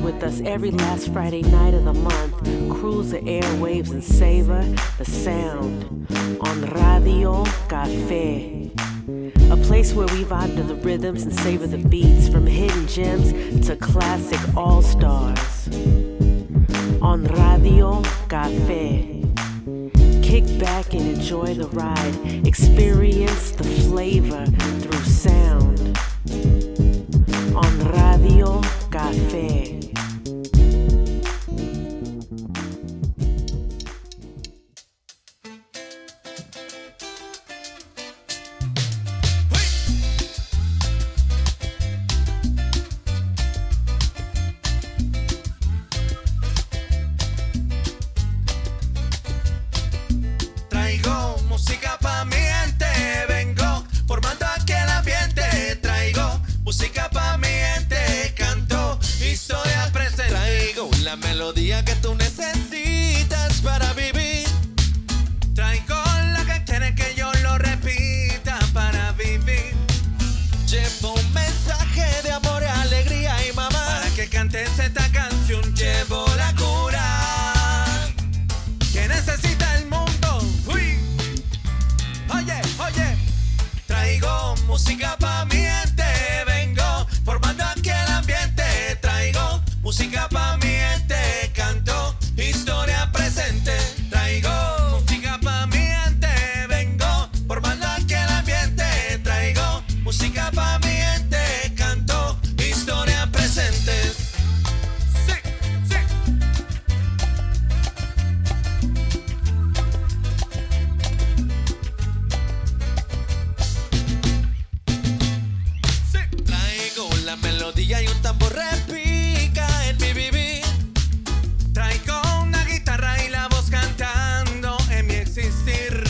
with us every last Friday night of the month. Cruise the airwaves and savor the sound on Radio Café. A place where we vibe to the rhythms and savor the beats, from hidden gems to classic all-stars. On Radio Café. Kick back and enjoy the ride. Experience the flavor through sound. On Radio Café. Melodía que tú necesitas para vivir. Traigo la que quiere que yo lo repita para vivir. Llevo un mensaje de amor, alegría y mamá. Para que cantes esta canción llevo la cura que necesita el mundo. Uy. Oye, oye. Traigo música pa' mi gente. Vengo formando aquí el ambiente. Traigo música pa' mi gente. Historia presente, traigo música pa' mi gente, vengo formando aquí el ambiente, traigo música pa' mi gente, canto historia presente. Sí, sí. Sí. Traigo la melodía y un tambor repica en mi vivir. Traigo una guitarra y la voz cantando en mi existir.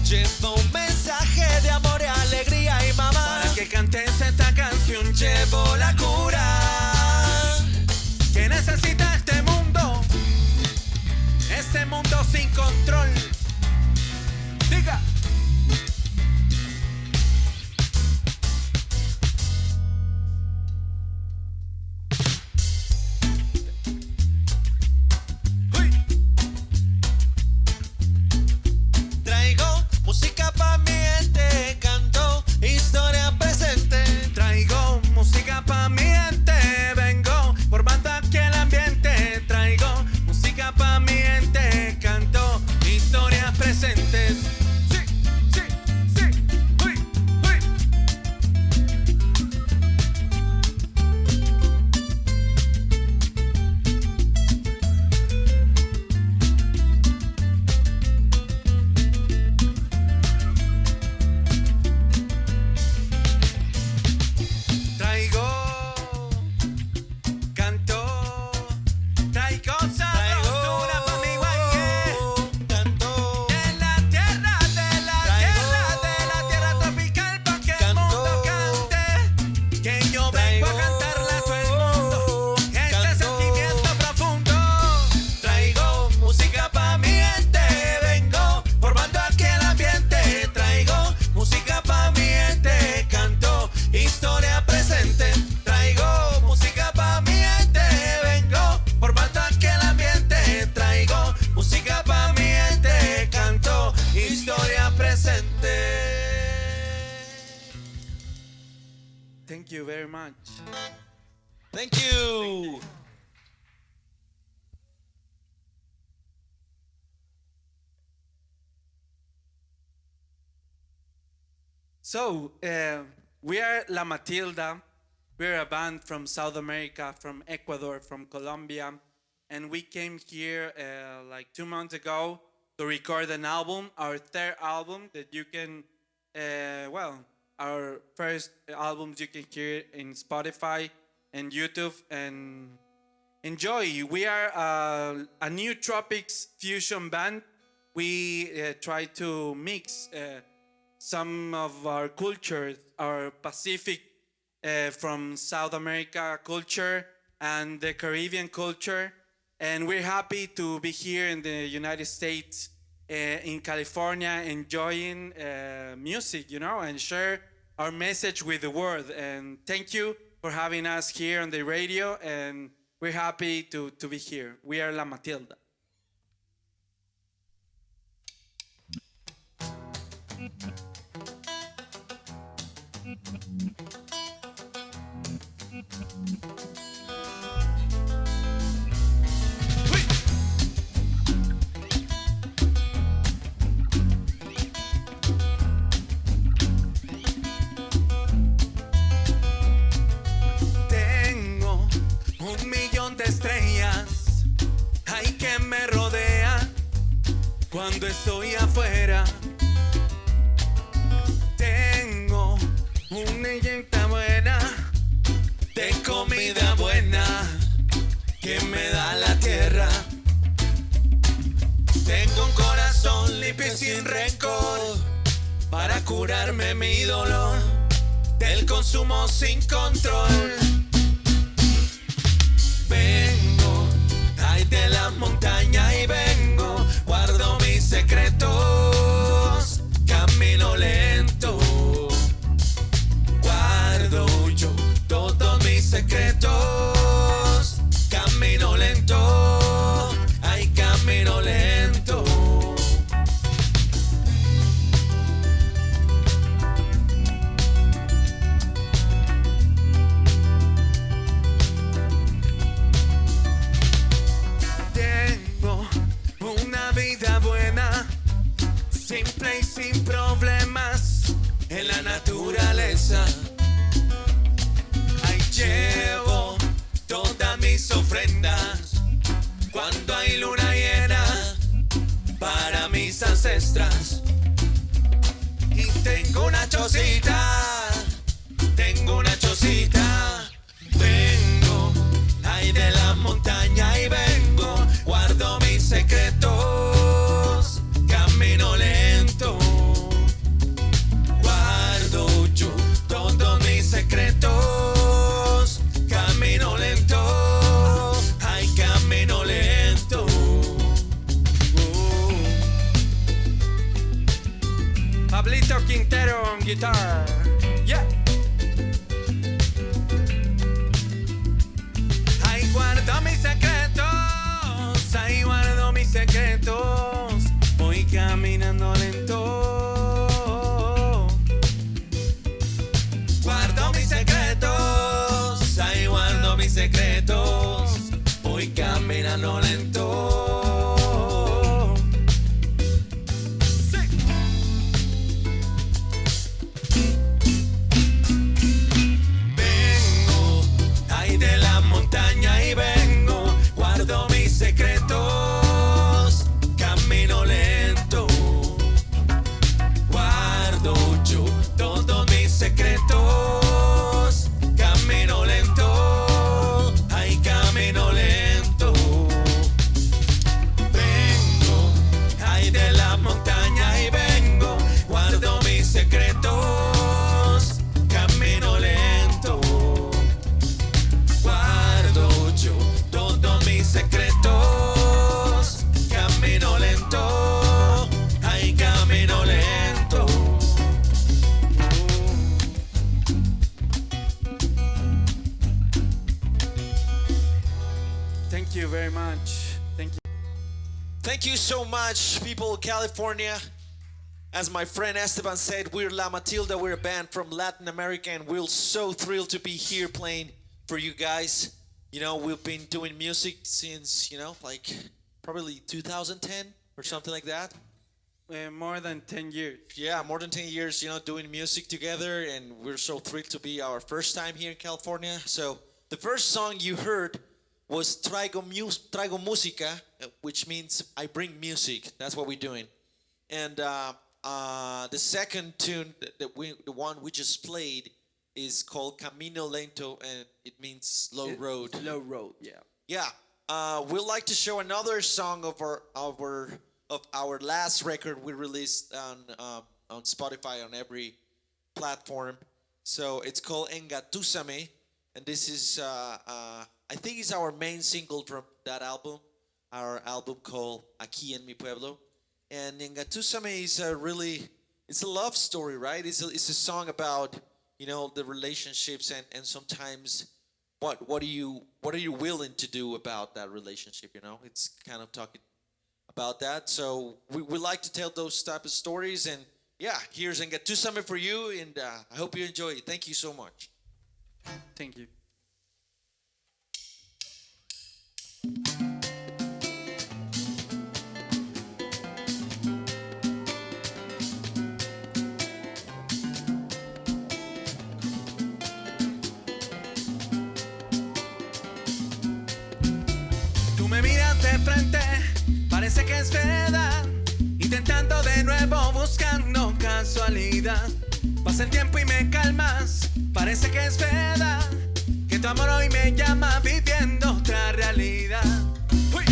Llevo un mensaje de amor y alegría y mamá. Para que cantes esta canción llevo la cura que necesita este mundo sin control. Diga. Música pa' mi gente, canto historia presente. Traigo música pa' mi gente, vengo formando aquí el ambiente. Traigo música pa' mi gente, canto historias presentes. Sí, sí, sí, uy, uy. Thank you very much. Thank you. So, we are La Matilda. We're a band from South America, from Ecuador, from Colombia. And we came here like 2 months ago to record an album, our third album that you can, our first albums you can hear in Spotify and YouTube and enjoy. We are a new tropics fusion band. We try to mix some of our cultures, our Pacific from South America culture and the Caribbean culture. And we're happy to be here in the United States, in California, enjoying music, you know, and share our message with the world. And thank you for having us here on the radio. And we're happy to be here. We are La Matilda. Tengo 1 millón de estrellas, hay que me rodea cuando estoy afuera. Tengo una inyecta buena de comida buena que me da la tierra. Tengo un corazón limpio y sin rencor para curarme mi dolor del consumo sin control. Vengo ay de la montaña y vengo, guardo mis secretos, camino lento, guardo yo todos mis secretos, camino lento, ay camino lento. Tengo una vida buena, simple y sin problemas, en la naturaleza. Ahí llevo todas mis ofrendas cuando hay luna llena para mis ancestras. Y tengo una chocita, vengo ahí de la montaña y vengo, guardo mis secretos, camino lento, guardo yo todos mis secretos, camino lento, ay camino lento. Pablito Quintero on guitar. Yeah. Ahí guardo mis secretos, ahí guardo mis secretos, voy caminando lento. Guardo mis secretos, ahí guardo mis secretos, voy caminando lento. Sí. Vengo ahí de la montaña y vengo, guardo mis secretos, camino lento, guardo yo todos mis secretos, camino lento, ay camino lento. Vengo ahí de la montaña y vengo, guardo mis secretos, camino lento, guardo yo todos mis secretos, camino lento, ay camino lento. Thank you very much. Thank you. Thank you so much, people of California. As my friend Esteban said, we're La Matilda. We're a band from Latin America, and we're so thrilled to be here playing for you guys. You know, we've been doing music since, like probably 2010 or something like that. More than 10 years. Yeah, more than 10 years, doing music together, and we're so thrilled to be our first time here in California. So the first song you heard was Traigo Música, which means I bring music. That's what we're doing. And the second tune, the one we just played, is called Camino Lento, and it means slow road. Slow road, yeah. Yeah. We'd like to show another song of our last record we released on Spotify, on every platform. So it's called Engatusame, and this is I think it's our main single from that album, our album called Aquí en mi Pueblo. And Engatusame is it's a love story, right? It's a song about the relationships and sometimes what are you willing to do about that relationship? You know, it's kind of talking about that. So we like to tell those type of stories, and yeah, here's Engatusame for you, and I hope you enjoy it. Thank you so much. Thank you. Tú me miras de frente, parece que es verdad. Intentando de nuevo, buscando casualidad. Pasa el tiempo y me calmas, parece que es verdad. Que tu amor hoy me llama, viviendo otra realidad. ¡Uy!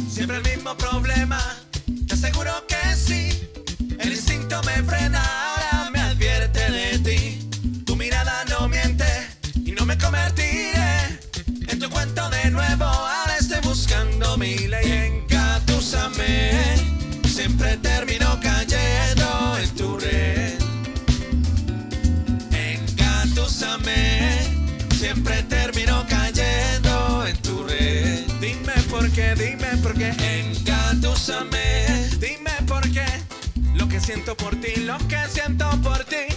Siempre el mismo problema, te aseguro que sí. El instinto me frena, ahora me advierte de ti. Tu mirada no miente y no me convertiré en tu cuento de nuevo. Ahora estoy buscando mi ley. Engatúsame, siempre termino cayendo en tu red. Engatúsame, siempre termino cayendo en tu red. Dime por qué, engatúsame. Dime por qué, lo que siento por ti, lo que siento por ti.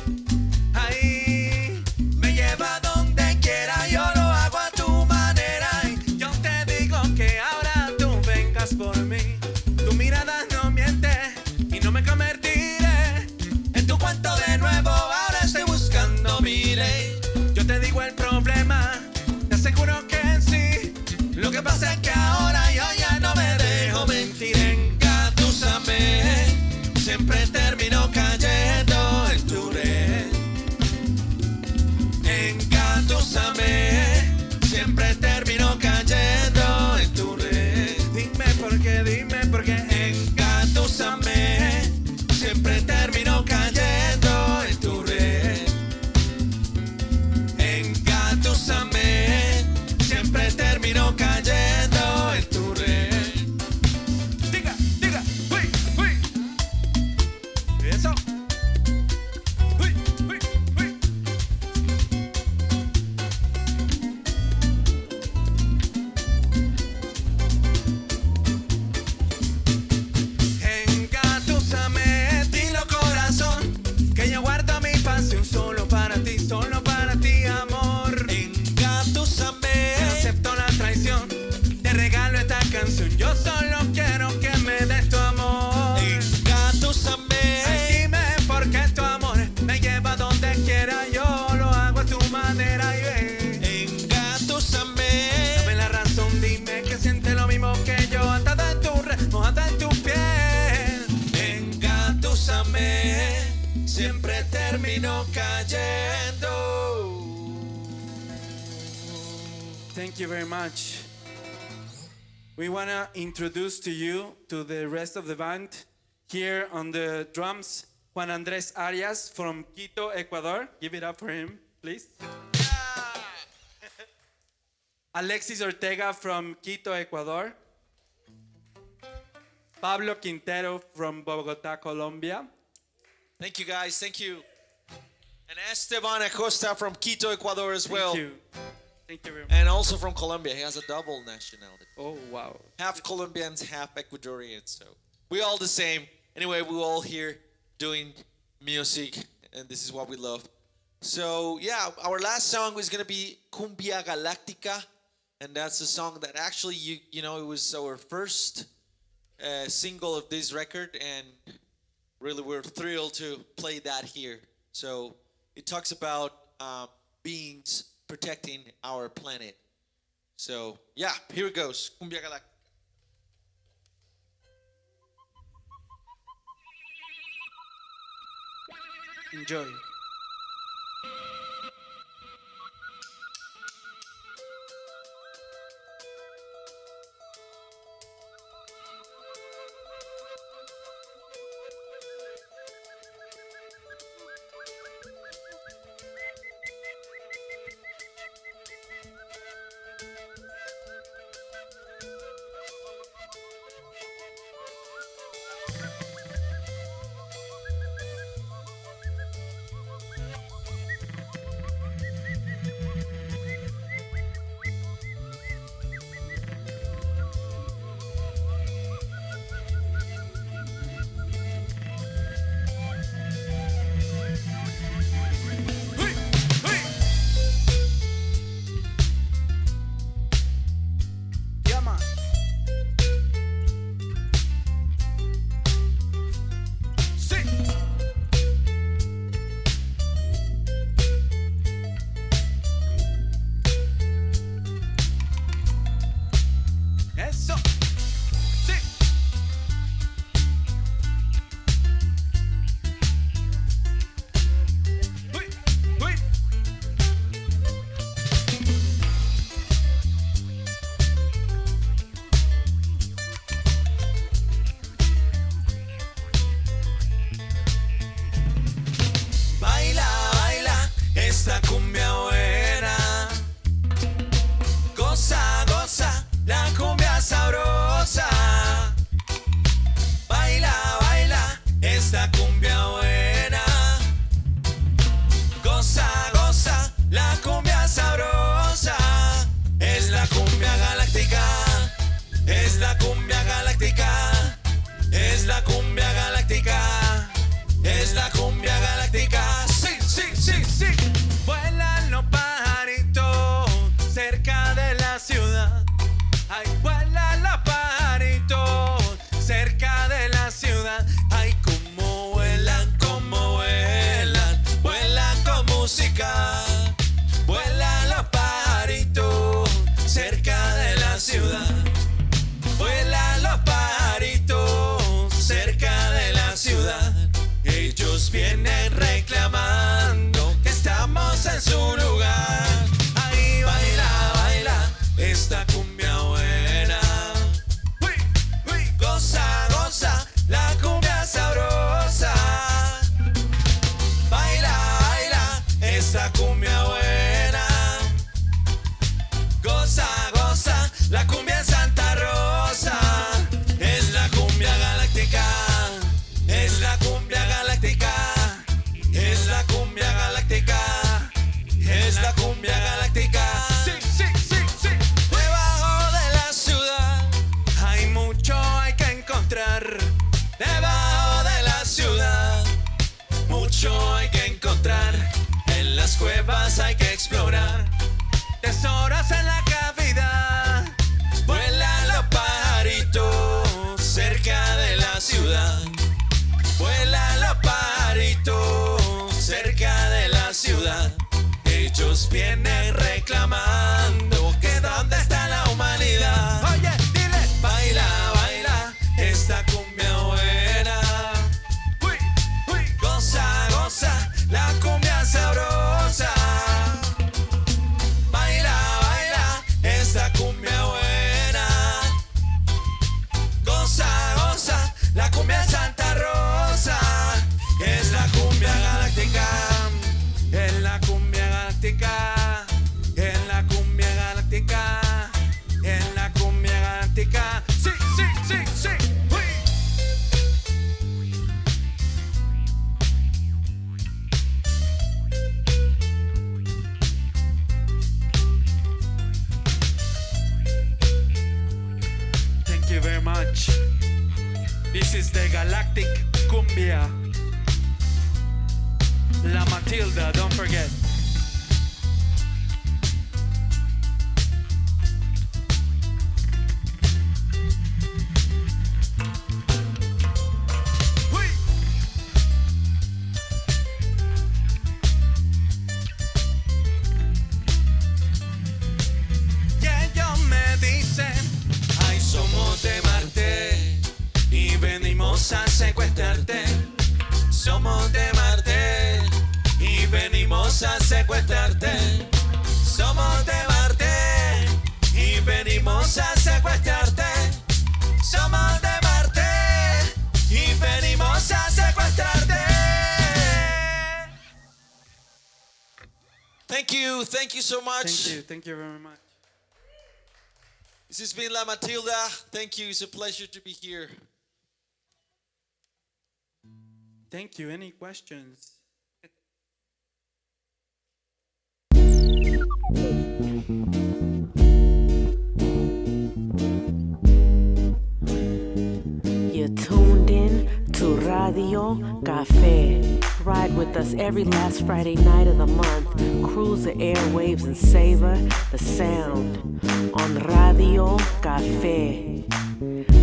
Ahí me lleva a donde quiera, yo lo hago a tu manera. Y yo te digo que ahora tú vengas por mí. Tu mirada no miente y no me convertiré en tu cuento de nuevo. Ahora estoy buscando mi ley. Yo te digo el problema, te aseguro que sí. Lo que pasa es que ahora yo ya no me dejo mentir. Engatúsame, siempre termino cayendo en tu red. Engatúsame, siempre termino cayendo en tu red. Dime por qué, engatúsame, siempre termino cayendo en tu red. Engatúsame, siempre termino cayendo en tu red. Diga, uy, uy. Eso. Uy, uy, uy. Engatúsame, dilo corazón, que yo guardo mi pasión solo para ti, amor. Engatúsame, acepto la traición, te regalo esta canción. Yo solo quiero que me des tu amor. Engatúsame, ay, dime por qué tu amor me lleva donde quiera, yo lo hago a tu manera. Engatúsame, dame la razón, dime que sientes lo mismo que yo, atada en tu red, mojada en tu piel. Engatúsame, siempre termino cayendo. Thank you very much. We want to introduce to you to the rest of the band. Here on the drums, Juan Andrés Arias from Quito, Ecuador. Give it up for him, please. Alexis Ortega from Quito, Ecuador. Pablo Quintero from Bogotá, Colombia. Thank you, guys. Thank you. And Esteban Acosta from Quito, Ecuador as well. Thank you. Thank you very much. And also from Colombia. He has a double nationality. Oh, wow. Half Colombians, half Ecuadorians. So we all the same. Anyway, we're all here doing music, and this is what we love. So yeah, our last song is gonna be Cumbia Galactica, and that's a song that actually you know it was our first single of this record, and really we're thrilled to play that here. So it talks about beings protecting our planet. So yeah, here it goes, Cumbia Galactica. Enjoy. la cumbia galáctica, es la cumbia galáctica. Sí, sí, sí, sí. Vuelan los pajaritos cerca de la ciudad. Ay, vuelan los pajaritos cerca de la ciudad. Ay, cómo vuelan, vuelan con música. Vuelan los pajaritos cerca de la ciudad. Vuelan los pajaritos cerca de la ciudad. Ellos vienen reclamando que estamos en su lugar. Ahí baila, baila esta cumbia buena. Uy, uy, goza, goza la cumbia sabrosa. Baila, baila esta cumbia buena. Goza, goza la cumbia en Santa Rosa. Es la cumbia galáctica, es la cumbia galáctica, es la cumbia galáctica, es la cumbia galáctica. Sí, sí, sí, sí. Debajo de la ciudad hay mucho hay que encontrar. Debajo de la ciudad mucho hay que encontrar. En las cuevas hay que explorar tesoros en la cavidad. Vuelan los pajaritos cerca de la ciudad. Vuelan los pajaritos cerca de la ciudad. Ellos vienen reclamando que dónde está la humanidad. Oye, dile, baila, baila esta cumbia buena. Uy, uy, goza, goza la cumbia sabrosa. Baila, baila esta cumbia buena. Goza, goza la cumbia en Santa Rosa. Es la cumbia galáctica, es la cumbia galáctica, es la cumbia galáctica, es la cumbia galáctica. Sí, sí, sí, sí. Uy. Thank you very much. This is the Galactic Cumbia. La Matilda, don't forget. Uy. Y ellos me dicen, ay, somos de Marte y venimos a secuestrarte. Somos de Marte y venimos a secuestrarte. Somos de Marte y venimos a secuestrarte. Somos de Marte y venimos a secuestrarte. Thank you so much. Thank you very much. This has been La Matilda. Thank you. It's a pleasure to be here. Thank you. Any questions? You're tuned in to Radio Cafe. Ride with us every last Friday night of the month. Cruise the airwaves and savor the sound on Radio Cafe.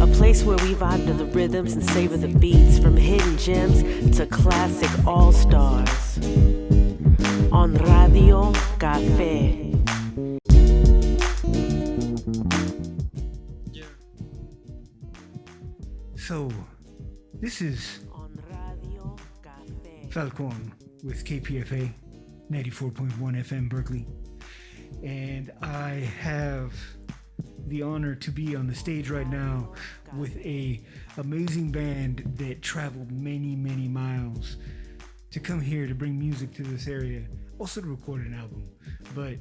A place where we vibe to the rhythms and savor the beats, from hidden gems to classic all-stars on Radio Cafe. So, this is On Radio Cafe. Falcon with KPFA 94.1 FM Berkeley. And I have the honor to be on the stage right now with a amazing band that traveled many, many miles to come here to bring music to this area, also to record an album. But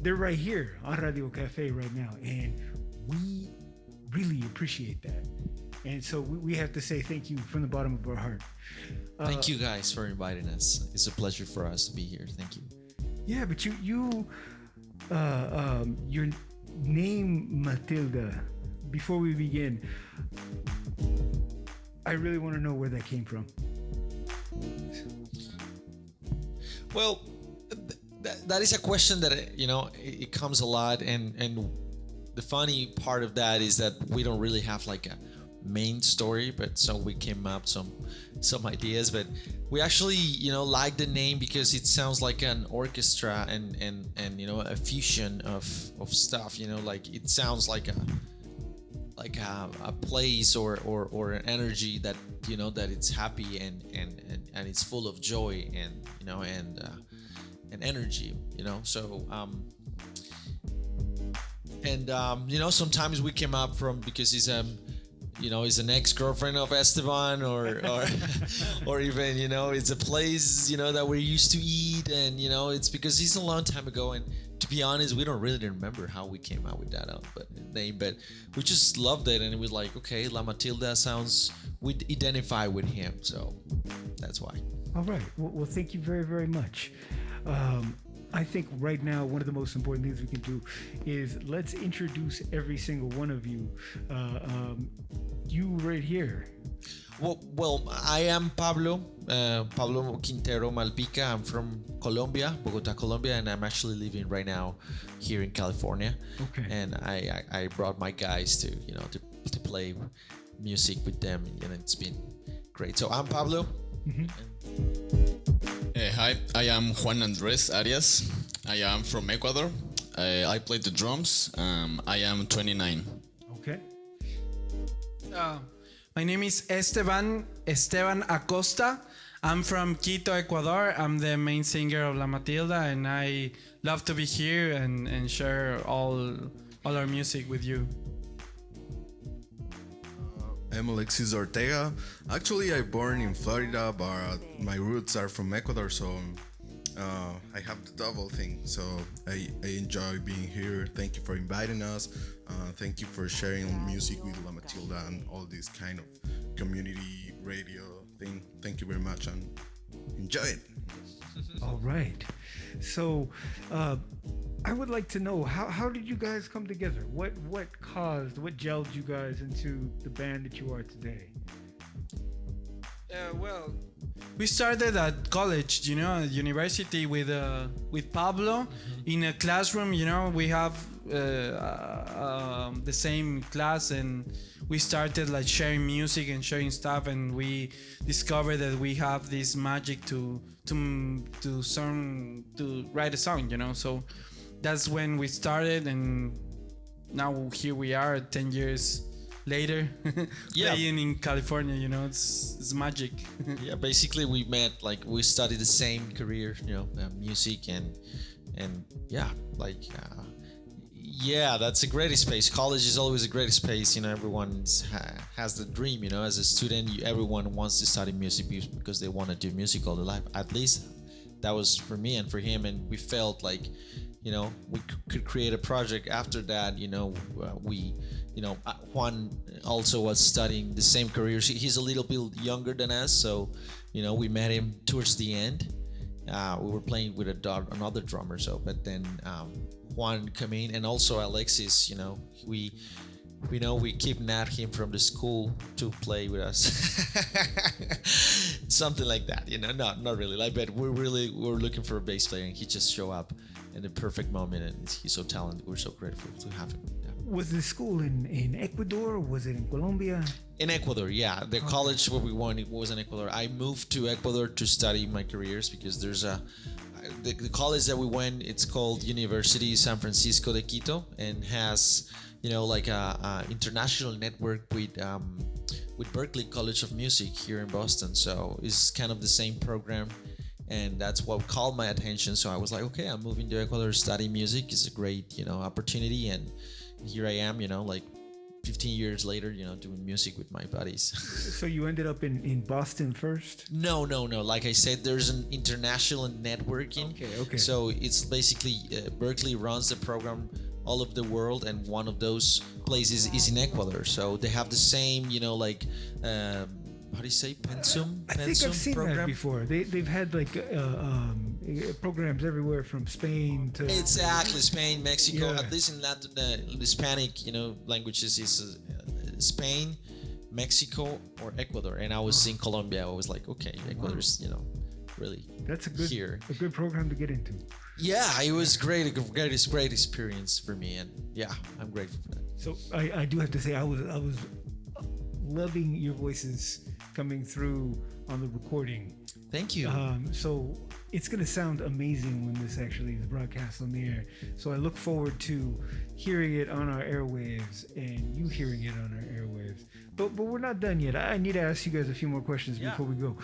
they're right here on Radio Cafe right now, and we really appreciate that. And so we have to say thank you from the bottom of our heart. Thank you guys for inviting us. It's a pleasure for us to be here. Thank you. Yeah, but your name Matilda. Before we begin, I really want to know where that came from. Well, that is a question that it comes a lot, and the funny part of that is that we don't really have like a main story, but so we came up some ideas, but we actually like the name because it sounds like an orchestra and a fusion of stuff, like it sounds like a place or an energy that that it's happy and it's full of joy and energy, so sometimes we came up from because he's he's an ex-girlfriend of Esteban or even it's a place that we're used to eat, and it's because he's a long time ago, and to be honest we don't really remember how we came out with that name, but we just loved it, and it was like, okay, La Matilda sounds, we identify with him, so that's why. All right, well thank you very, very much. I think right now one of the most important things we can do is let's introduce every single one of you. You right here. Well, I am Pablo Quintero Malpica. I'm from Colombia, Bogota, Colombia, and I'm actually living right now here in California. Okay. And I brought my guys to to play music with them, and it's been great. So I'm Pablo. Hi, I am Juan Andres Arias. I am from Ecuador. I play the drums. I am 29. Okay. My name is Esteban Acosta. I'm from Quito, Ecuador. I'm the main singer of La Matilda, and I love to be here and share all our music with you. I'm Alexis Ortega. Actually, I born in Florida, but my roots are from Ecuador, so I have the double thing. So I enjoy being here. Thank you for inviting us. Thank you for sharing music with La Matilda and all this kind of community radio thing. Thank you very much and enjoy it. All right. So I would like to know, how did you guys come together? What gelled you guys into the band that you are today? Well, we started at college, university with Pablo in a classroom. We have the same class, and we started like sharing music and sharing stuff, and we discovered that we have this magic to write a song, So that's when we started, and now here we are 10 years later. Yeah. Playing in California, it's magic. Yeah, basically we met, like we studied the same career, music and yeah, like yeah, that's a great space. College is always a great space, everyone has the dream, as a student, everyone wants to study music because they want to do music all their life. At least that was for me and for him, and we felt like we could create a project after that. Juan also was studying the same career. He's a little bit younger than us, so we met him towards the end. We were playing with another drummer, but then Juan came in, and also Alexis. We kidnapped him from the school to play with us. Something like that, not really. But we're looking for a bass player, and he just showed up in the perfect moment, and he's so talented. We're so grateful to have him. Yeah. Was the school in Ecuador, or was it in Colombia? In Ecuador, yeah. The college where we went, it was in Ecuador. I moved to Ecuador to study my careers because there's the college that we went, it's called University San Francisco de Quito, and has like a international network with Berklee College of Music here in Boston. So it's kind of the same program, and that's what called my attention. So I was like, okay, I'm moving to Ecuador to study music. It's a great opportunity, and here I am, like 15 years later, doing music with my buddies. So you ended up in Boston first? No. Like I said, there's an international networking. Okay. So it's basically Berklee runs the program all over the world, and one of those places is in Ecuador. So they have the same, how do you say, pensum? I think I've seen program? that before. They've had like programs everywhere from Spain to Exactly, Spain, Mexico. Yeah. At least in Latin, Hispanic, languages is Spain, Mexico or Ecuador, and I was in Colombia. I was like, okay, Ecuador's really That's a good program to get into. Yeah, it was great experience for me, and yeah, I'm grateful for that. So I do have to say I was loving your voices coming through on the recording. Thank you. So it's going to sound amazing when this actually is broadcast on the air. So I look forward to hearing it on our airwaves and you hearing it on our airwaves. But we're not done yet. I need to ask you guys a few more questions before we go.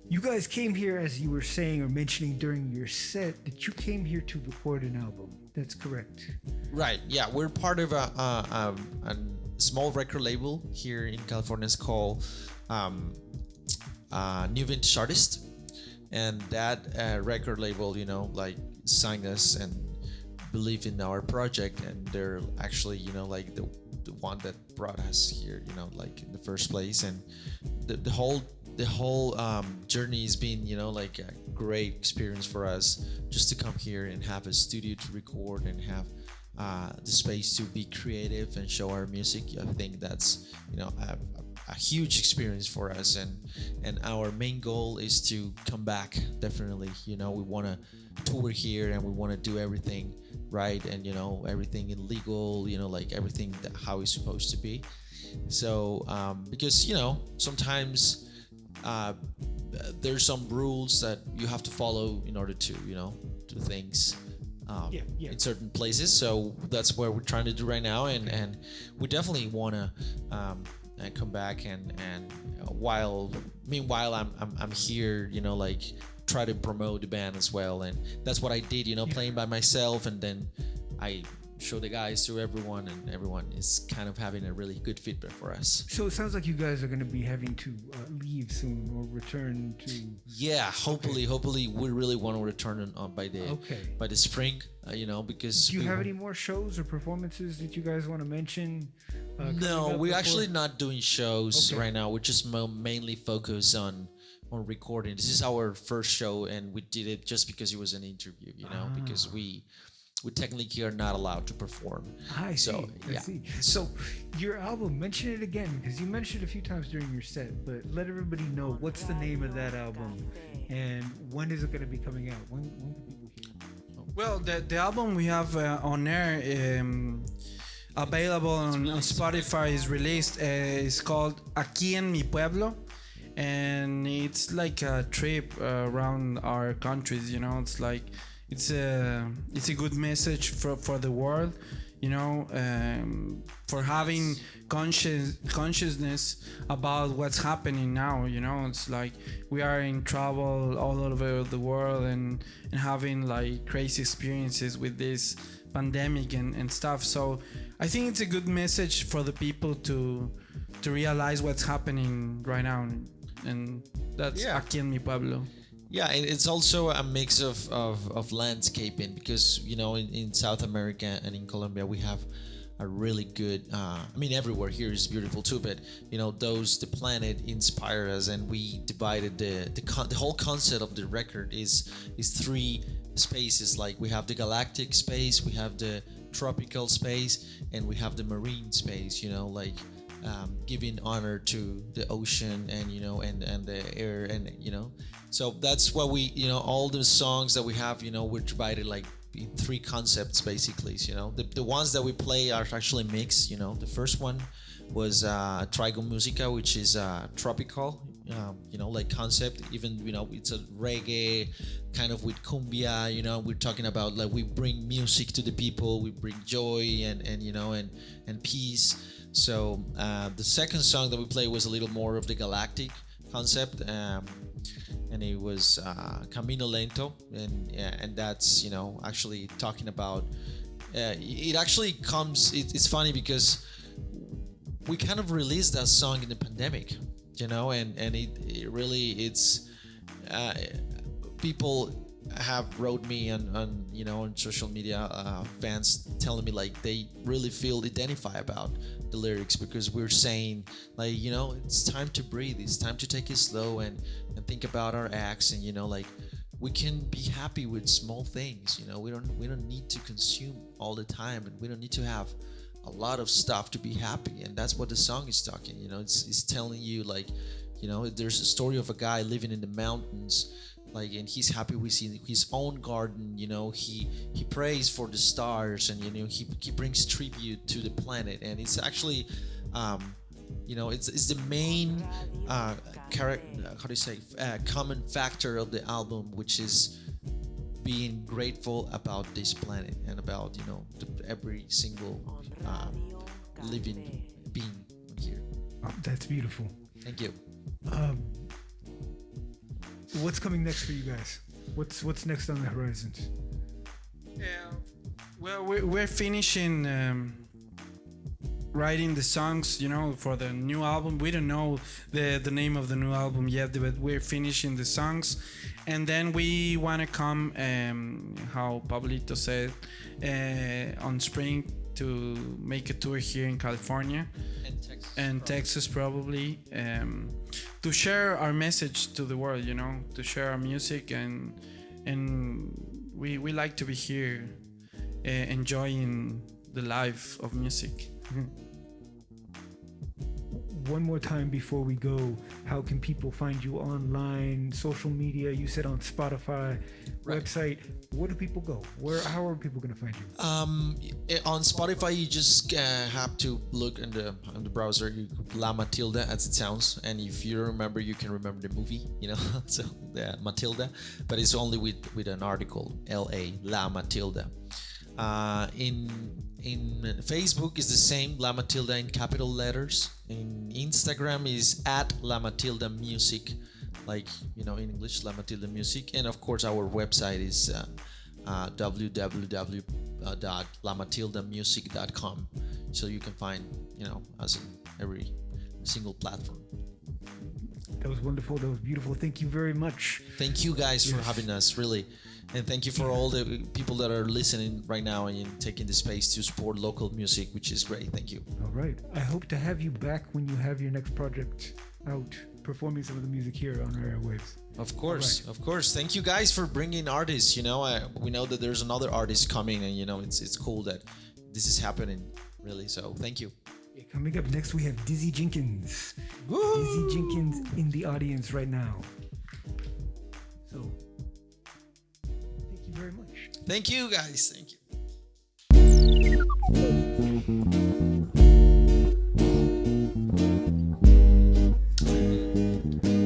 You guys came here, as you were saying or mentioning during your set, that you came here to record an album. That's correct. Right. Yeah, we're part of a small record label here in California. It's called New Vintage Artist, and that record label, signed us and believe in our project, and they're actually, the one that brought us here, in the first place, and the whole journey has been, a great experience for us just to come here and have a studio to record and have the space to be creative and show our music. I think that's, a huge experience for us, and our main goal is to come back. Definitely, we want to tour here, and we want to do everything right, and everything illegal, everything how it's supposed to be. So because sometimes there's some rules that you have to follow in order to do things in certain places. So that's what we're trying to do right now, and we definitely want to come back, and meanwhile I'm here, try to promote the band as well, and that's what I did, playing by myself, and then I show the guys to everyone, and everyone is kind of having a really good feedback for us. So it sounds like you guys are going to be having to leave soon or return to. Yeah, hopefully we really want to return by the spring, because. Do you have any more shows or performances that you guys want to mention? No, we're actually not doing shows right now. We're just mainly focused on recording. This is our first show, and we did it just because it was an interview, because we technically are not allowed to perform. I see. So your album, mention it again, because you mentioned it a few times during your set, but let everybody know what's the name of that album and when is it going to be coming out? When can people hear it? Well, the album we have on air, available on Spotify, is released. It's called Aquí en Mi Pueblo, and it's like a trip around our countries. It's like it's a good message for the world, for having consciousness about what's happening now. It's like we are in travel all over the world and having like crazy experiences with this pandemic and stuff. So I think it's a good message for the people to realize what's happening right now, and that's Aquí en Mi Pueblo. Yeah, and it's also a mix of landscaping, because in South America and in Colombia we have a really good everywhere here is beautiful too, but the planet inspired us, and we divided the whole concept of the record is three spaces. Like we have the galactic space, we have the tropical space, and we have the marine space, giving honor to the ocean and the air, and so that's what we all the songs that we have we're divided like in three concepts basically. The ones that we play are actually mixed. The first one was Trigo Musica, which is tropical like concept, even it's a reggae kind of with cumbia. We're talking about like we bring music to the people, we bring joy and peace. So the second song that we played was a little more of the galactic concept, and it was Camino Lento, and that's actually talking about it actually comes. It's funny because we kind of released that song in the pandemic, and it really it's people have wrote me on social media, fans telling me like they really feel identify about the lyrics, because we're saying like it's time to breathe, it's time to take it slow and think about our acts, and like we can be happy with small things. We don't need to consume all the time, and we don't need to have a lot of stuff to be happy, and that's what the song is talking. It's telling you, like, there's a story of a guy living in the mountains, like, and he's happy with his own garden. He prays for the stars, and he brings tribute to the planet, and it's actually it's the main common factor of the album, which is being grateful about this planet and about every single living being here. Oh, that's beautiful. Thank you. What's coming next for you guys? What's next on the horizons? Yeah, well, we're finishing writing the songs, for the new album. We don't know the name of the new album yet, but we're finishing the songs, and then we want to come, how Pablito said, on spring to make a tour here in California and Texas probably, to share our message to the world, to share our music, and we like to be here enjoying the life of music. One more time before we go, how can people find you online, social media? You said on Spotify, website. Where do people go? How are people going to find you? On Spotify, you just have to look in the browser, La Matilda, as it sounds. And if you don't remember, you can remember the movie, so Matilda, but it's only with an article, L-A, La Matilda. In Facebook is the same, La Matilda in capital letters. In Instagram is at La Matilda Music, like in English, La Matilda Music. And of course our website is www.lamatildamusic.com, so you can find us in every single platform. That was wonderful. That was beautiful. Thank you very much. Thank you guys for having us, really. And thank you for all the people that are listening right now and taking the space to support local music, which is great. Thank you. All right. I hope to have you back when you have your next project out, performing some of the music here on our airwaves. Of course, of course. Thank you guys for bringing artists. We know that there's another artist coming, and it's cool that this is happening, really. So thank you. Yeah, coming up next, we have Dizzy Jenkins. Woo! Dizzy Jenkins in the audience right now. So, thank you very much. Thank you, guys. Thank you.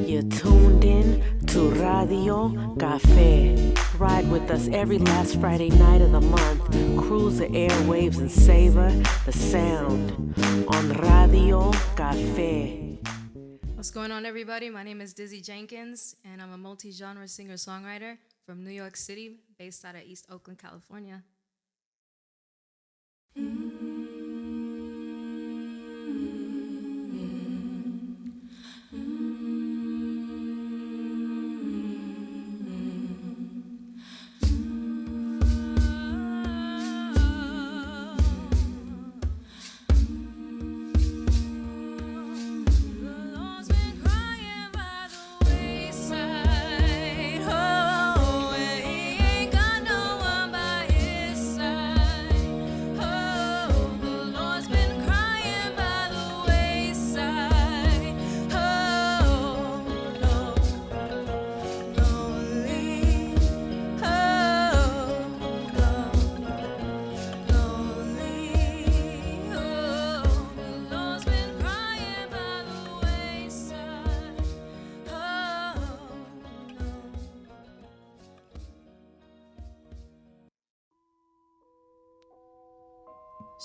You're tuned in to Radio Café. Ride with us every last Friday night of the month. Cruise the airwaves and savor the sound on Radio Café. What's going on, everybody? My name is Dizzy Jenkins, and I'm a multi-genre singer-songwriter from New York City, based out of East Oakland, California.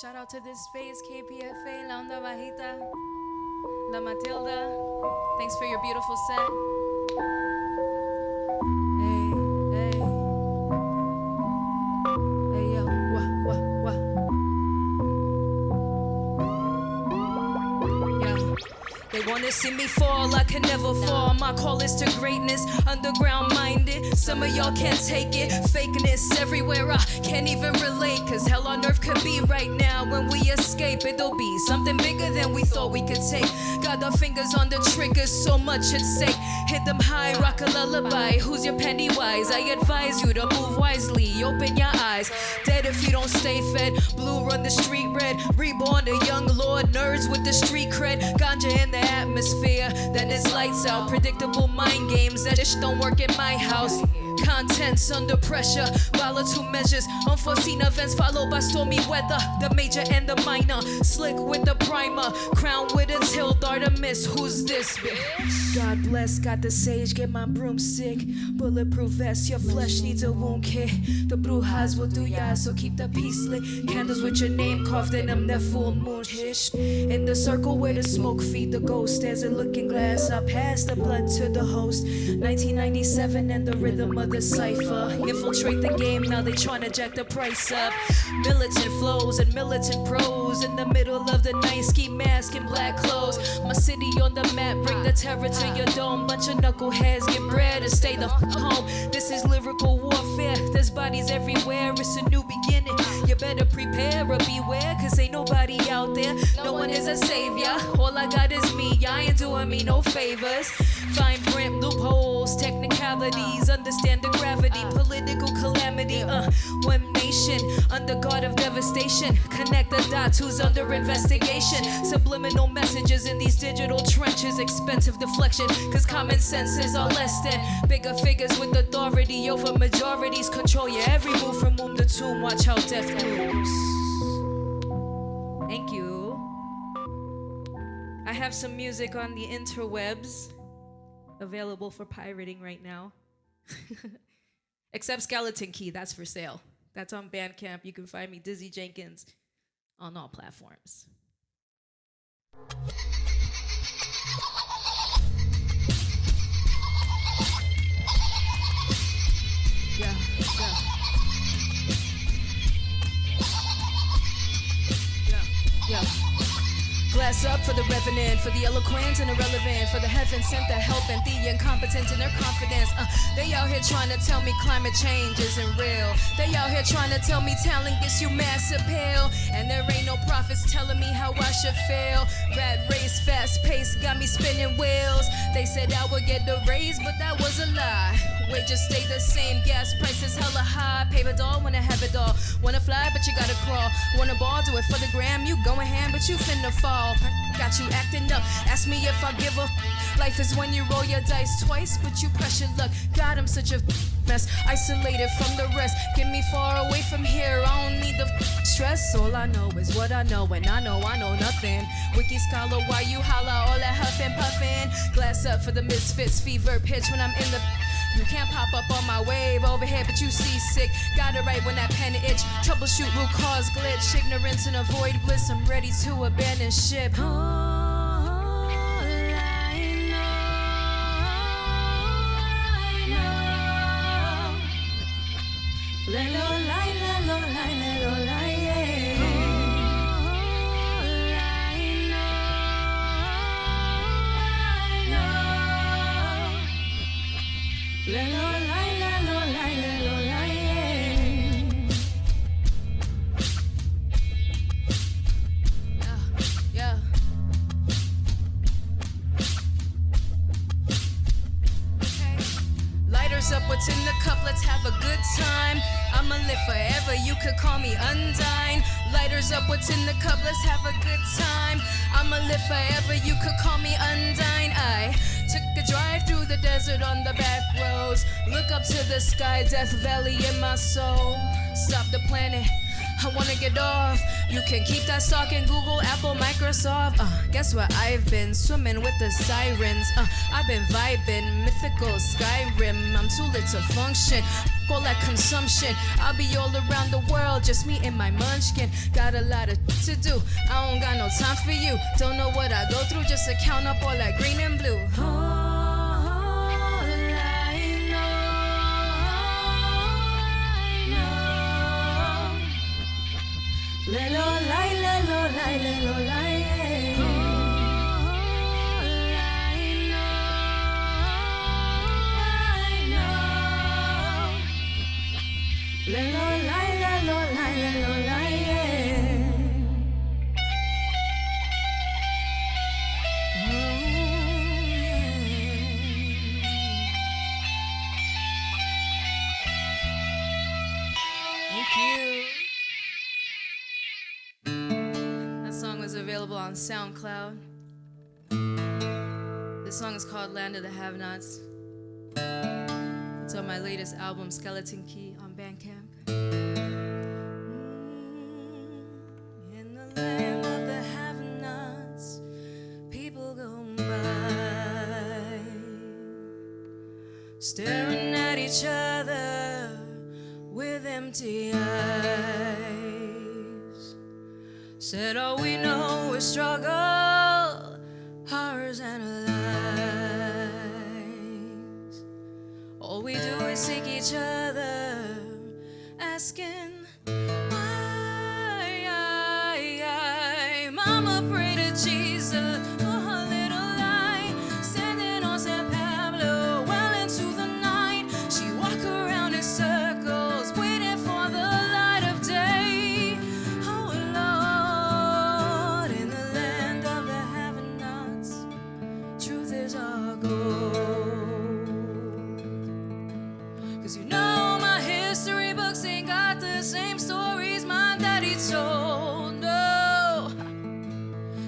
Shout out to this space, KPFA, La Onda Bajita, La Matilda. Thanks for your beautiful set. Hey, hey. Hey, yo, wah. Yeah. They wanna see me fall, I can never fall. My call is to greatness, underground minded. Some of y'all can't take it, fakeness everywhere. I can't even relate, cause hell on earth could be right now. When we escape, it'll be something bigger than we thought we could take. Got our fingers on the trigger, so much at stake. Hit them high, rock a lullaby. Who's your Pennywise? I advise you to move wisely, open your eyes. Dead if you don't stay fed. Blue run the street red. Reborn a young lord. Nerds with the street cred. Ganja in the atmosphere. Then it's lights out. Predictable mind games. That shit don't work in my house. Contents under pressure, volatile measures, unforeseen events followed by stormy weather. The major and the minor, slick with the primer, crown with a tilt, Artemis. Who's this bitch? God bless, got the sage, get my broomstick. Bulletproof vest, your flesh needs a wound kit. The brujas will do ya, so keep the peace lit. Candles with your name carved in them, that full moon hish. In the circle where the smoke feed the ghost, there's a looking glass. I pass the blood to the host. 1997 and the rhythm of the cipher. Infiltrate the game, now they tryna jack the price up. Militant flows and militant pros. In the middle of the night, ski mask and black clothes. My city on the map, bring the terror to your dome. Bunch of knuckleheads get bread and stay the home. This is lyrical warfare, there's bodies everywhere. It's a new beginning, you better prepare or beware. Cause ain't nobody out there, no one is a savior. All I got is me, I ain't doing me no favors. Fine print, loopholes, technicalities. Understand the gravity, political calamity. One nation, under guard of devastation. Connect the dots, who's under investigation. Subliminal messages in these digital trenches. Expensive deflection, cause common sense is all less than. Bigger figures with authority over majorities. Control your every move from womb to tomb. Watch how death moves. Thank you. I have some music on the interwebs available for pirating right now. Except Skeleton Key, that's for sale. That's on Bandcamp. You can find me, Dizzy Jenkins, on all platforms. Yeah, yeah. Yeah, yeah. Glass up for the revenant, for the eloquent and irrelevant, for the heaven sent that help and the incompetent in their confidence. They out here trying to tell me climate change isn't real. They out here trying to tell me talent gets you mass appeal. And there ain't no prophets telling me how I should feel. Rat race, fast pace, got me spinning wheels. They said I would get the raise, but that was a lie. Wages stay the same, gas prices hella high. Paper doll, wanna have it all. Wanna fly, but you gotta crawl. Wanna ball, do it for the gram. You going ham, but you finna fall. Got you acting up, ask me if I give a life is when you roll your dice twice, but you pressure luck. God, I'm such a mess, isolated from the rest. Get me far away from here, I don't need the stress. All I know is what I know, and I know nothing. Wiki scholar, why you holla all that huffing puffing? Glass up for the misfits, fever pitch when I'm in the. You can't pop up on my wave over here, but you seasick. Got it right when that pen itch. Troubleshoot root cause glitch. Ignorance and avoid bliss. I'm ready to abandon ship. All I know. Lelo, lai, lelo, lai, lelo, lai, yeah. Lelo, lai, lelo, lai, lelo, lai, yeah. Okay. Lighters up, what's in the cup? Let's have a good time. I'ma live forever, you could call me Undyne. Lighters up, what's in the cup? Let's have a good time. I'ma live forever, you could call me Undyne. I took a drive through the desert on the back roads. Look up to the sky, Death Valley in my soul. Stop the planet, I wanna get off. You can keep that stock in Google, Apple, Microsoft. Guess what? I've been swimming with the sirens. I've been vibing, mythical Skyrim. I'm too lit to function. All that consumption. I'll be all around the world, just me and my munchkin. Got a lot of to do. I don't got no time for you. Don't know what I go through, just to count up all that green and blue. Lelo, lai, lelo, lai, lelo, lai, yeah. Lelo, lai, lelo, lai, lelo, lai, yeah. Thank you. available on SoundCloud. This song is called Land of the Have-Nots. It's on my latest album, Skeleton Key, on Bandcamp. In the land of the have-nots, people go by, staring at each other with empty eyes. Said all we know is struggle, ours and lies. All we do is seek each other, asking why. Mama pray to Jesus for her little light, standing on San Pablo well into the night. She walk around in circles, waiting for the light of day. Oh Lord, in the land of the have-nots, truth is our goal. 'Cause you know my history books ain't got the same stories my daddy told. No,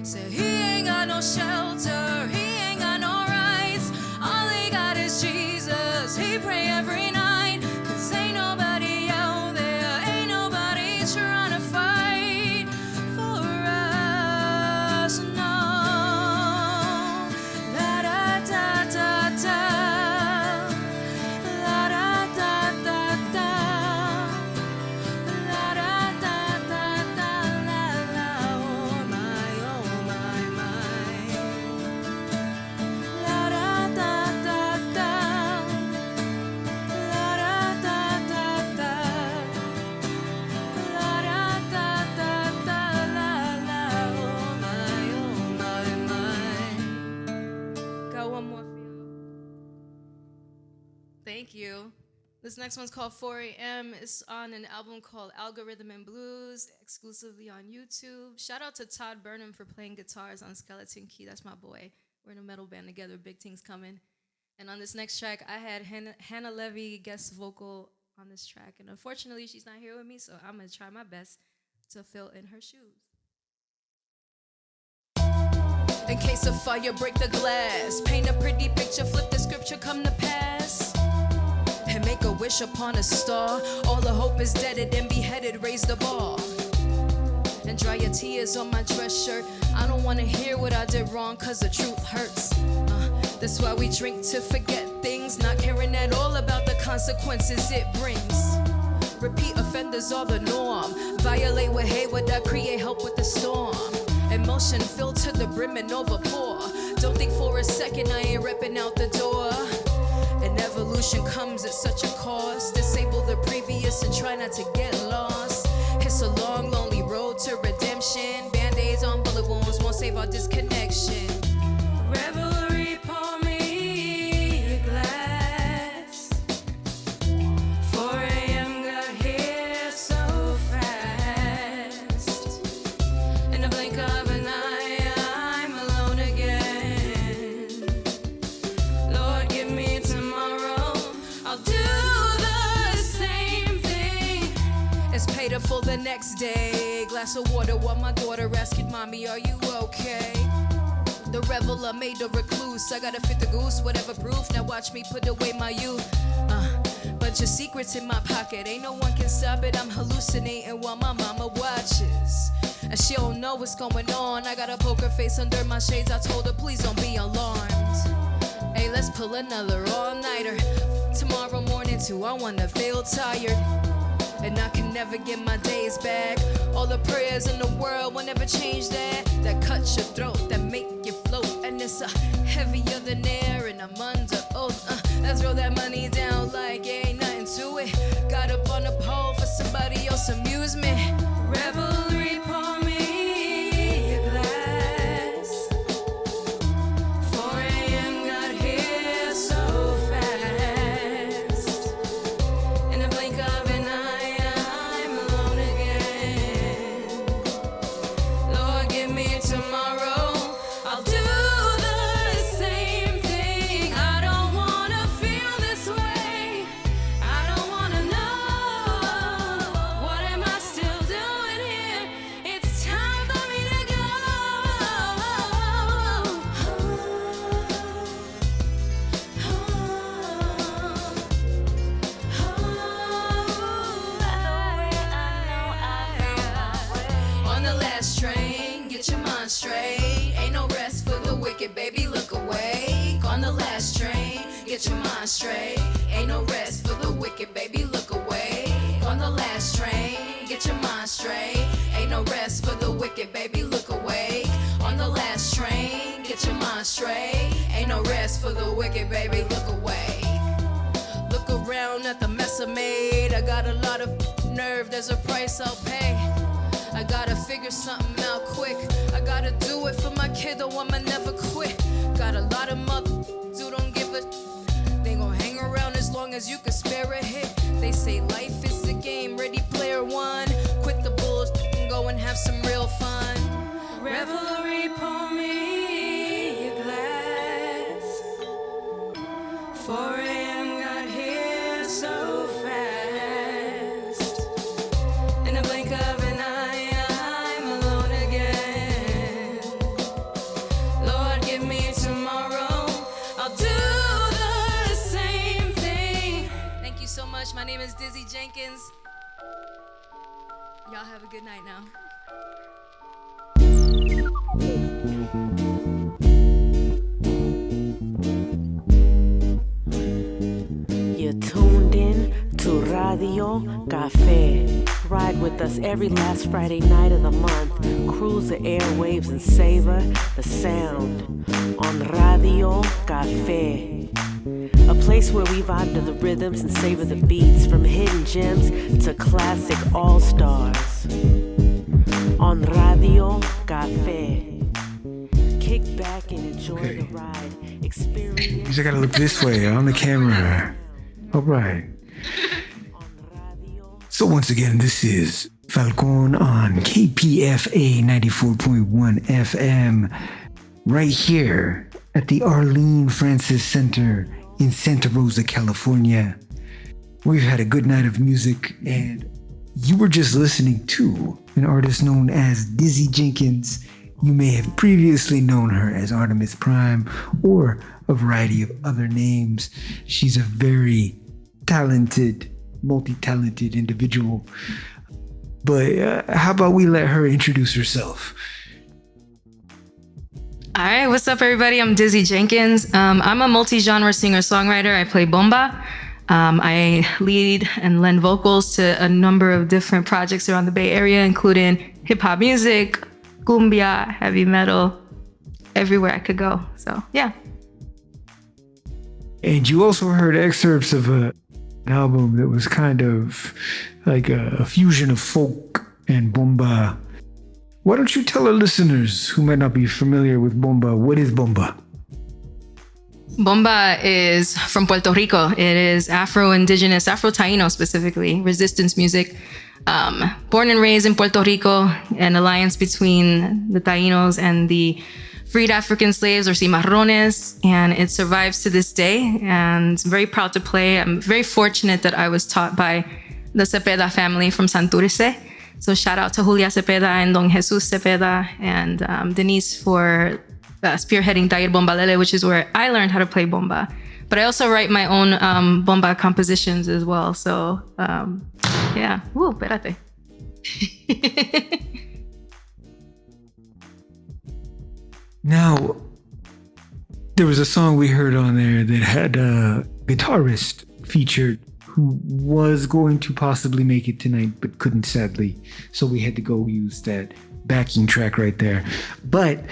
said he ain't got no shelter, he ain't got no rights. All he got is Jesus. He pray every night, 'cause ain't nobody out there, ain't nobody trying to fight for us. No, la da da da da, la da da da da, la da da da da, la la, oh my, la da da da da, la da da da da, la da da da da, la la, oh my. Got one more for you. Thank you. This next one's called 4 a.m. It's on an album called Algorithm and Blues, exclusively on YouTube. Shout out to Todd Burnham for playing guitars on Skeleton Key. That's my boy. We're in a metal band together. Big things coming. And on this next track, I had Hannah Levy guest vocal on this track. And unfortunately, she's not here with me, so I'm going to try my best to fill in her shoes. In case of fire, break the glass. Paint a pretty picture, flip the scripture, come to pass. And make a wish upon a star. All the hope is deaded and beheaded, raise the bar. And dry your tears on my dress shirt. I don't wanna hear what I did wrong, 'cause the truth hurts. That's why we drink to forget things, not caring at all about the consequences it brings. Repeat offenders are the norm. Violate with hate, what I create, help with the storm. Emotion filled to the brim and overpour. Don't think for a second I ain't repping out the door. And evolution comes at such a cost. Disable the previous and try not to get lost. It's a long, lonely road to redemption. Band-aids on bullet wounds won't save our disconnection. Revelry, pour me a glass. 4 a.m. got here so fast. In the blink of an eye, I'm alone again. Lord, give me tomorrow. I'll do the same thing. It's paid for the next day. Glass of water while my daughter asking, Mommy, are you okay? The reveler made a recluse. I gotta fit the goose, whatever proof. Now watch me put away my youth. Bunch of secrets in my pocket. Ain't no one can stop it. I'm hallucinating while my mama watches. And she don't know what's going on. I got a poker face under my shades. I told her, please don't be alarmed. Hey, let's pull another all-nighter. Tomorrow morning too, I wanna feel tired. And I can never get my days back. All the prayers in the world will never change that. That cuts your throat, that make you float. And it's heavier than air, and I'm under oath. Let's throw that money down like ain't nothing to it. Got up on a pole for somebody else's amusement. Revelry, pour me a glass. 4 a.m. got here so fast. In the blink of an eye, I'm alone again. Lord, give me tomorrow. I'll do the same thing. I don't wanna feel this way. I don't wanna know. What am I still doing? the last train, get your mind straight. Ain't no rest for the wicked, baby, look awake. On the last train, get your mind straight. Ain't no rest for the wicked, baby, look awake. On the last train, get your mind straight. Ain't no rest for the wicked, baby, look awake. On the last train, get your mind straight. Ain't no rest for the wicked, baby, look away. Look around at the mess I made. I got a lot of nerve, there's a price I'll pay. I gotta figure something out quick. I gotta do it for my kid, though I'ma never quit. Got a lot of mothers who don't give a. They gon' hang around as long as you can spare a hit. They say life is a game, ready player one. Quit the bullshit and go and have some real fun. Revelry, pour me a glass. 4 a.m. got here so fast. In a blink of an eye, I'm alone again. Lord, give me tomorrow. I'll do the same thing. Thank you so much. My name is Dizzy Jenkins. Y'all have a good night now. You're tuned in to Radio Cafe. Ride with us every last Friday night of the month. Cruise the airwaves and savor the sound on Radio Cafe. A place where we vibe to the rhythms and savor the beats, from hidden gems to classic all-stars. On Radio Cafe. Kick back and enjoy the ride. Experience. You just gotta look this way on the camera. All right. So once again, this is Falcon on KPFA 94.1 FM, right here at the Arlene Francis Center in Santa Rosa, California. We've had a good night of music, and you were just listening to an artist known as Dizzy Jenkins. You may have previously known her as Artemis Prime or a variety of other names. She's a very talented, multi-talented individual. But how about we let her introduce herself? All right, what's up, everybody? I'm Dizzy Jenkins. I'm a multi-genre singer-songwriter. I play bomba. I lead and lend vocals to a number of different projects around the Bay Area, including hip-hop music, cumbia, heavy metal, everywhere I could go. So, yeah. And you also heard excerpts of an album that was kind of like a fusion of folk and bomba. Why don't you tell our listeners who might not be familiar with bomba, what is bomba? Bomba is from Puerto Rico. It is Afro-Indigenous, Afro-Taino specifically, resistance music. Born and raised in Puerto Rico, an alliance between the Tainos and the freed African slaves, or cimarrones, and it survives to this day, and I'm very proud to play. I'm very fortunate that I was taught by the Cepeda family from Santurce. So shout out to Julia Cepeda and Don Jesus Cepeda and Denise for spearheading Taller Bombalele, which is where I learned how to play bomba. But I also write my own bomba compositions as well. So yeah, woo, espérate. Now, there was a song we heard on there that had a guitarist featured who was going to possibly make it tonight, but couldn't, sadly. So we had to go use that backing track right there. But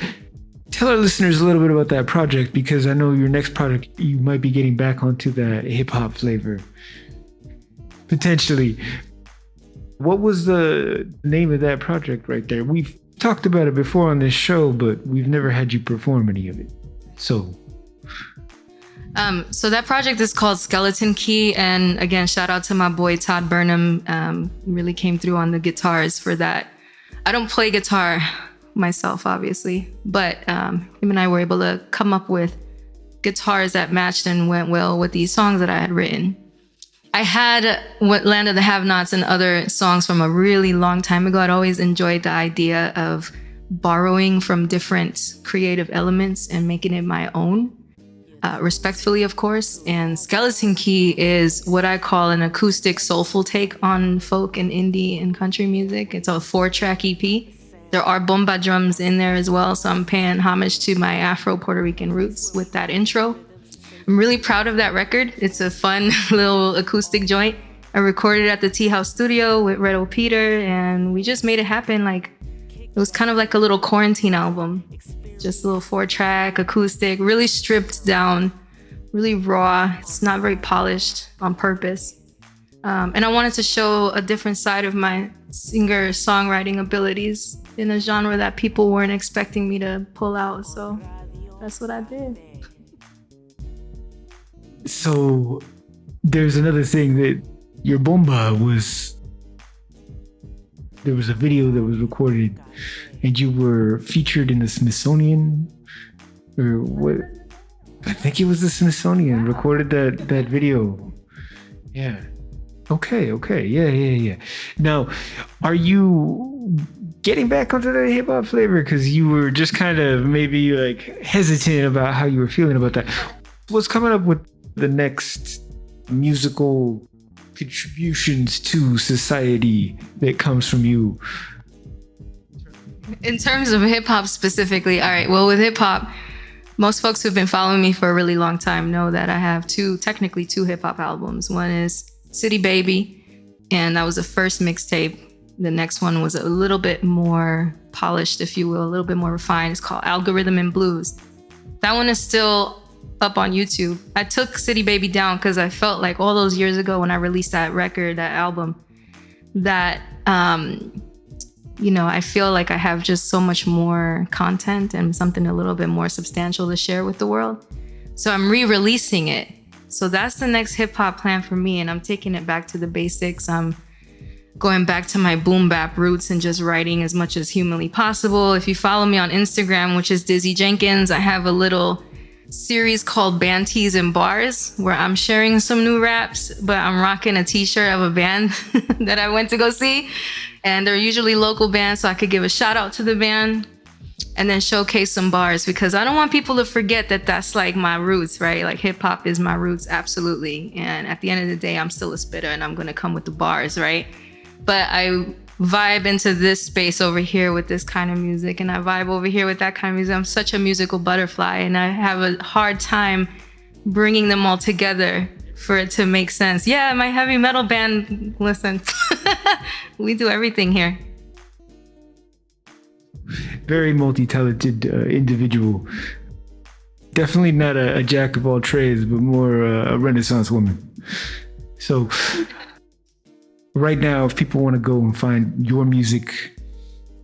tell our listeners a little bit about that project, because I know your next project, you might be getting back onto that hip hop flavor. Potentially. What was the name of that project right there? We've talked about it before on this show, but we've never had you perform any of it. So that project is called Skeleton Key, and again, shout out to my boy Todd Burnham. Really came through on the guitars for that. I don't play guitar myself, obviously, but him and I were able to come up with guitars that matched and went well with these songs that I had written. I had what Land of the Have-Nots and other songs from a really long time ago. I'd always enjoyed the idea of borrowing from different creative elements and making it my own, respectfully, of course. And Skeleton Key is what I call an acoustic, soulful take on folk and indie and country music. It's a 4-track EP There are bomba drums in there as well, so I'm paying homage to my Afro-Puerto Rican roots with that intro. I'm really proud of that record. It's a fun little acoustic joint. I recorded at the Tea House Studio with Redo Peter, and we just made it happen. Like, it was kind of like a little quarantine album. Just a little 4-track, acoustic, really stripped down, really raw. It's not very polished on purpose. And I wanted to show a different side of my singer-songwriting abilities in a genre that people weren't expecting me to pull out. So that's what I did. So there's another thing that your bomba was, there was a video that was recorded and you were featured in the Smithsonian, or what? I think it was the Smithsonian recorded that video. Yeah. Okay. Yeah. Now, are you getting back onto the hip hop flavor? Because you were just kind of maybe like hesitant about how you were feeling about that. What's coming up with the next musical contributions to society that comes from you? In terms of hip hop specifically, all right, well, with hip hop, most folks who've been following me for a really long time know that I have technically two hip hop albums. One is City Baby, and that was the first mixtape. The next one was a little bit more polished, if you will, a little bit more refined. It's called Algorithm and Blues. That one is still up on YouTube. I took City Baby down because I felt like all those years ago when I released that record, that album, that, I feel like I have just so much more content and something a little bit more substantial to share with the world. So I'm re-releasing it. So that's the next hip hop plan for me. And I'm taking it back to the basics. I'm going back to my boom bap roots and just writing as much as humanly possible. If you follow me on Instagram, which is Dizzy Jenkins, I have a little series called Band Tees and Bars where I'm sharing some new raps, but I'm rocking a t-shirt of a band that I went to go see. And they're usually local bands, so I could give a shout out to the band and then showcase some bars, because I don't want people to forget that that's like my roots, right? Like hip hop is my roots, absolutely. And at the end of the day, I'm still a spitter and I'm gonna come with the bars, right? But I vibe into this space over here with this kind of music, and I vibe over here with that kind of music. I'm such a musical butterfly, and I have a hard time bringing them all together for it to make sense. Yeah, my heavy metal band, listen, we do everything here. Very multi-talented individual. Definitely not a jack of all trades, but more a Renaissance woman. So right now, if people want to go and find your music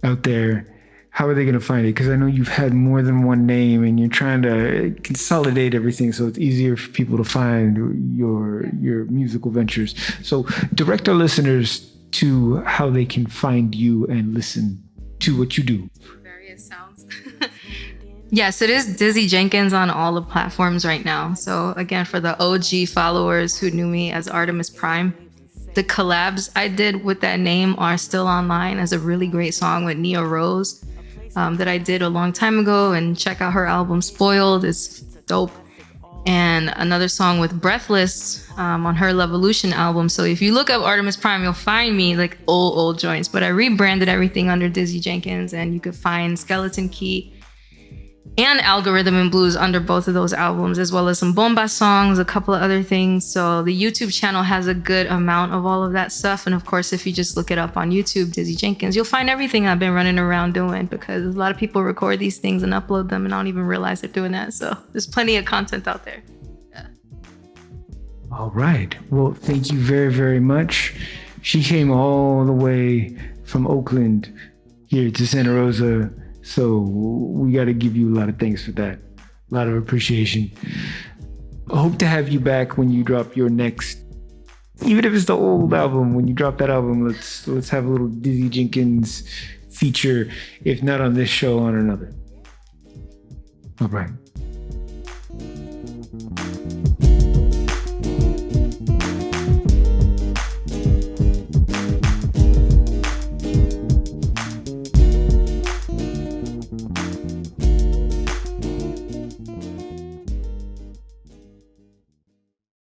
out there, how are they going to find it? Because I know you've had more than one name and you're trying to consolidate everything so it's easier for people to find your musical ventures. So direct our listeners to how they can find you and listen to what you do. Various sounds. Yes, it is Dizzy Jenkins on all the platforms right now. So again, for the OG followers who knew me as Artemis Prime, the collabs I did with that name are still online as a really great song with Nia Rose that I did a long time ago. And check out her album Spoiled, it's dope. And another song with Breathless on her Levolution album. So if you look up Artemis Prime, you'll find me like old joints. But I rebranded everything under Dizzy Jenkins, and you could find Skeleton Key and Algorithm and Blues under both of those albums, as well as some bomba songs, a couple of other things. So the YouTube channel has a good amount of all of that stuff. And of course, if you just look it up on YouTube, Dizzy Jenkins, you'll find everything I've been running around doing, because a lot of people record these things and upload them and I don't even realize they're doing that. So there's plenty of content out there. Yeah. All right. Well, thank you very, very much. She came all the way from Oakland here to Santa Rosa. So we got to give you a lot of thanks for that. A lot of appreciation. I hope to have you back when you drop your next, even if it's the old album, when you drop that album, let's have a little Dizzy Jenkins feature, if not on this show, on another. All right.